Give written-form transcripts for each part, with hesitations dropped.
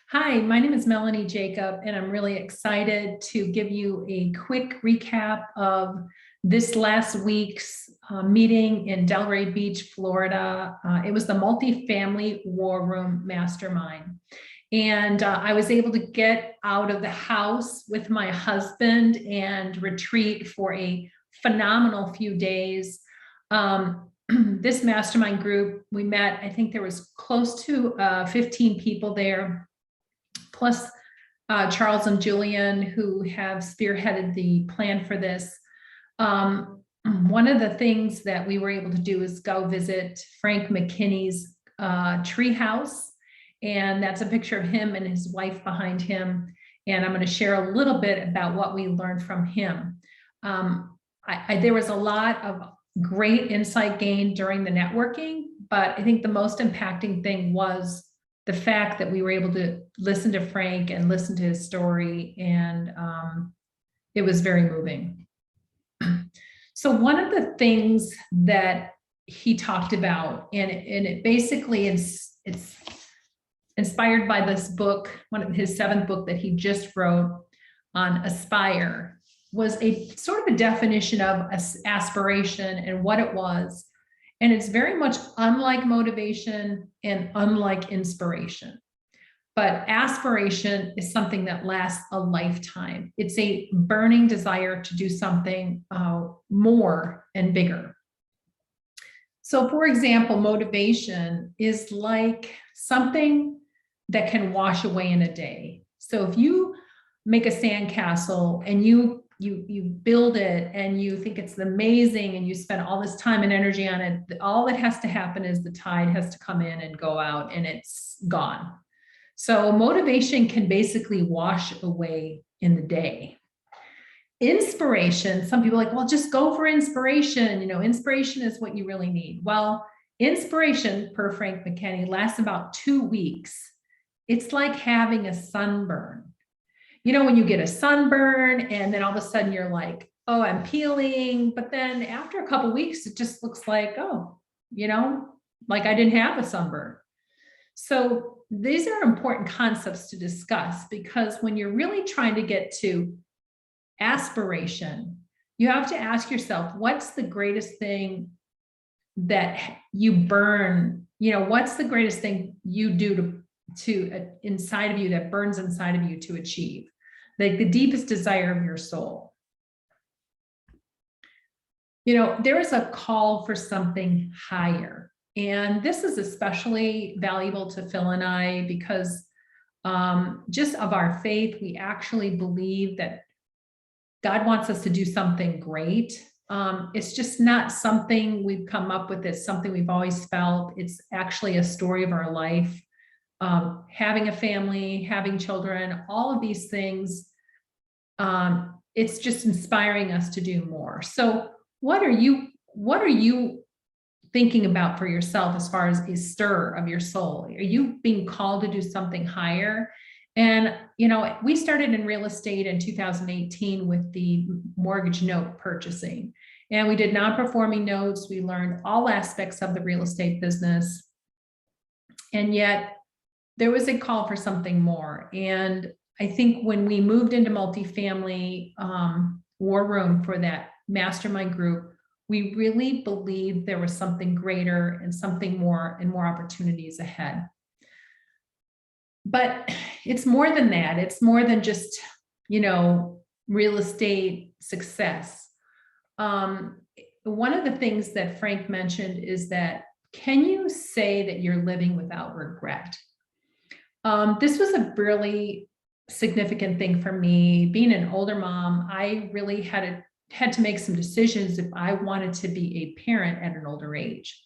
Hi, my name is Melanie Jacob, and I'm really excited to give you a quick recap of this last week's meeting in Delray Beach, Florida. It was the Multifamily War Room Mastermind. And I was able to get out of the house with my husband and retreat for a phenomenal few days. This mastermind group, we met, I think there was close to 15 people there, plus Charles and Julian, who have spearheaded the plan for this. One of the things that we were able to do is go visit Frank McKinney's tree house. And that's a picture of him and his wife behind him. And I'm going to share a little bit about what we learned from him. There was a lot of great insight gained during the networking, but I think the most impacting thing was the fact that we were able to listen to Frank and listen to his story, and it was very moving. So one of the things that he talked about, and it basically it's inspired by this book, one of his 7th book that he just wrote on Aspire, was a sort of a definition of aspiration and what it was. And it's very much unlike motivation and unlike inspiration. But aspiration is something that lasts a lifetime. It's a burning desire to do something more and bigger. So for example, motivation is like something that can wash away in a day. So if you make a sandcastle and you build it and you think it's amazing and you spend all this time and energy on it, all that has to happen is the tide has to come in and go out and it's gone. So motivation can basically wash away in the day. Inspiration, some people are like, well, just go for inspiration. You know, inspiration is what you really need. Well, inspiration, per Frank McKinney, lasts about 2 weeks. It's like having a sunburn. You know, when you get a sunburn and then all of a sudden you're like, oh, I'm peeling. But then after a couple of weeks, it just looks like, oh, you know, like I didn't have a sunburn. So these are important concepts to discuss, because when you're really trying to get to aspiration, you have to ask yourself, what's the greatest thing that you burn? You know, what's the greatest thing you do to inside of you that burns inside of you to achieve? Like the deepest desire of your soul. You know, there is a call for something higher. And this is especially valuable to Phil and I because just of our faith, we actually believe that God wants us to do something great. It's just not something we've come up with. It's something we've always felt. It's actually a story of our life. Having a family, having children, all of these things, it's just inspiring us to do more. So what are you thinking about for yourself as far as a stir of your soul? Are you being called to do something higher? And, you know, we started in real estate in 2018 with the mortgage note purchasing, and we did non-performing notes. We learned all aspects of the real estate business. And yet there was a call for something more. And I think when we moved into multifamily war room for that mastermind group, we really believed there was something greater and something more and more opportunities ahead. But it's more than that. It's more than just, you know, real estate success. One of the things that Frank mentioned is that, can you say that you're living without regret? This was a really significant thing for me. Being an older mom, I really had to make some decisions if I wanted to be a parent at an older age.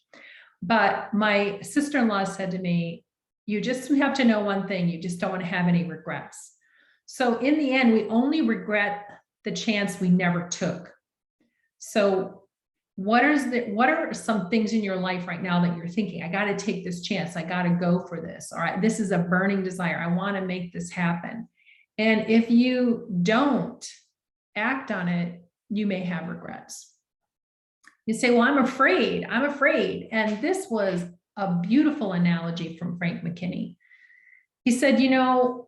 But my sister-in-law said to me, you just have to know one thing, you just don't want to have any regrets. So in the end, we only regret the chance we never took. So what are some things in your life right now that you're thinking, I got to take this chance, I got to go for this, all right, this is a burning desire, I want to make this happen. And if you don't act on it, you may have regrets. You say, well, I'm afraid. And this was a beautiful analogy from Frank McKinney. he said, you know,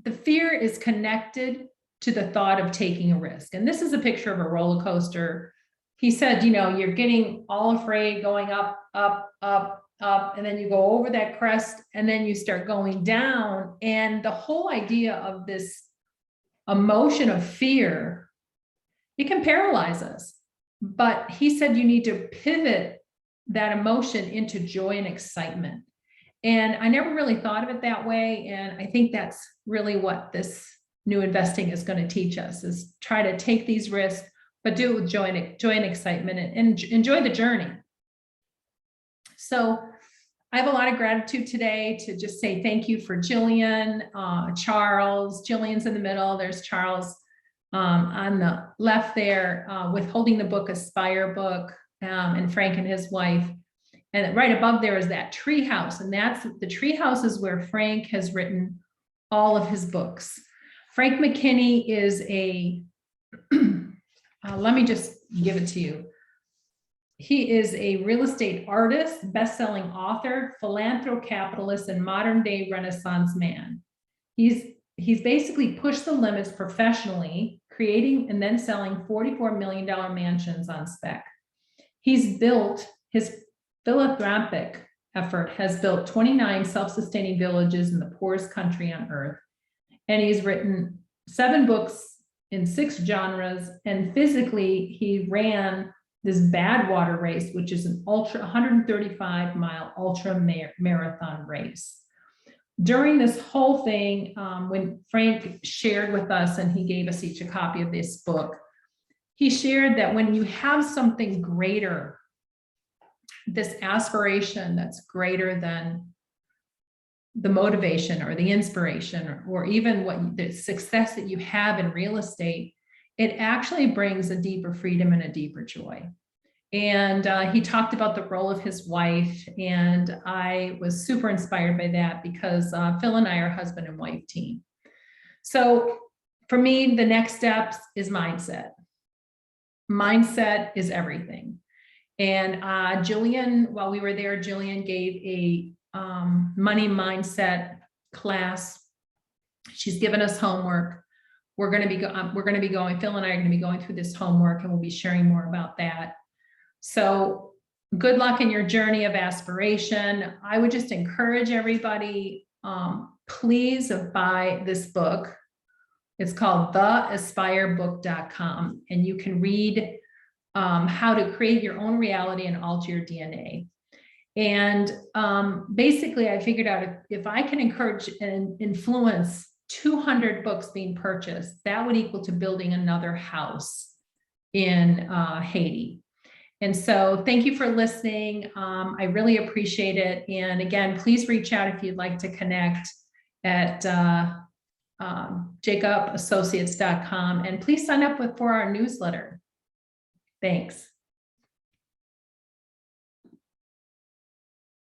the fear is connected to the thought of taking a risk. And this is a picture of a roller coaster. He said, you know, you're getting all afraid, going up, up, up, up, and then you go over that crest, and then you start going down. And the whole idea of this emotion of fear, it can paralyze us. But he said you need to pivot that emotion into joy and excitement. And I never really thought of it that way. And I think that's really what this new investing is going to teach us, is try to take these risks, but do it with joy and excitement, and enjoy the journey. So I have a lot of gratitude today to just say thank you for Jillian, Charles. Jillian's in the middle. There's Charles on the left there with holding the book, Aspire book, and Frank and his wife. And right above there is that tree house. And that's the tree house is where Frank has written all of his books. Frank McKinney is a, let me just give it to you. He is a real estate artist, best-selling author, philanthrocapitalist, and modern-day Renaissance man. He's basically pushed the limits professionally, creating and then selling $44 million mansions on spec. He's built, his philanthropic effort has built 29 self-sustaining villages in the poorest country on earth. And he's written 7 books in 6 genres. And physically, he ran this Badwater race, which is an 135-mile ultra marathon race. During this whole thing, when Frank shared with us, and he gave us each a copy of this book, he shared that when you have something greater, this aspiration that's greater than the motivation or the inspiration, or even what the success that you have in real estate, it actually brings a deeper freedom and a deeper joy. And he talked about the role of his wife, and I was super inspired by that, because Phil and I are a husband and wife team. So for me, the next steps is mindset. Mindset is everything. And Jillian, while we were there, Jillian gave a money mindset class. She's given us homework. We're going to be going, Phil and I are going to be going through this homework, and we'll be sharing more about that. So good luck in your journey of aspiration. I would just encourage everybody, please buy this book. It's called theaspirebook.com, and you can read how to create your own reality and alter your DNA. And basically, I figured out if I can encourage and influence 200 books being purchased, that would equal to building another house in Haiti. And so thank you for listening. I really appreciate it. And again, please reach out if you'd like to connect at jacobassociates.com, and please sign up for our newsletter. Thanks.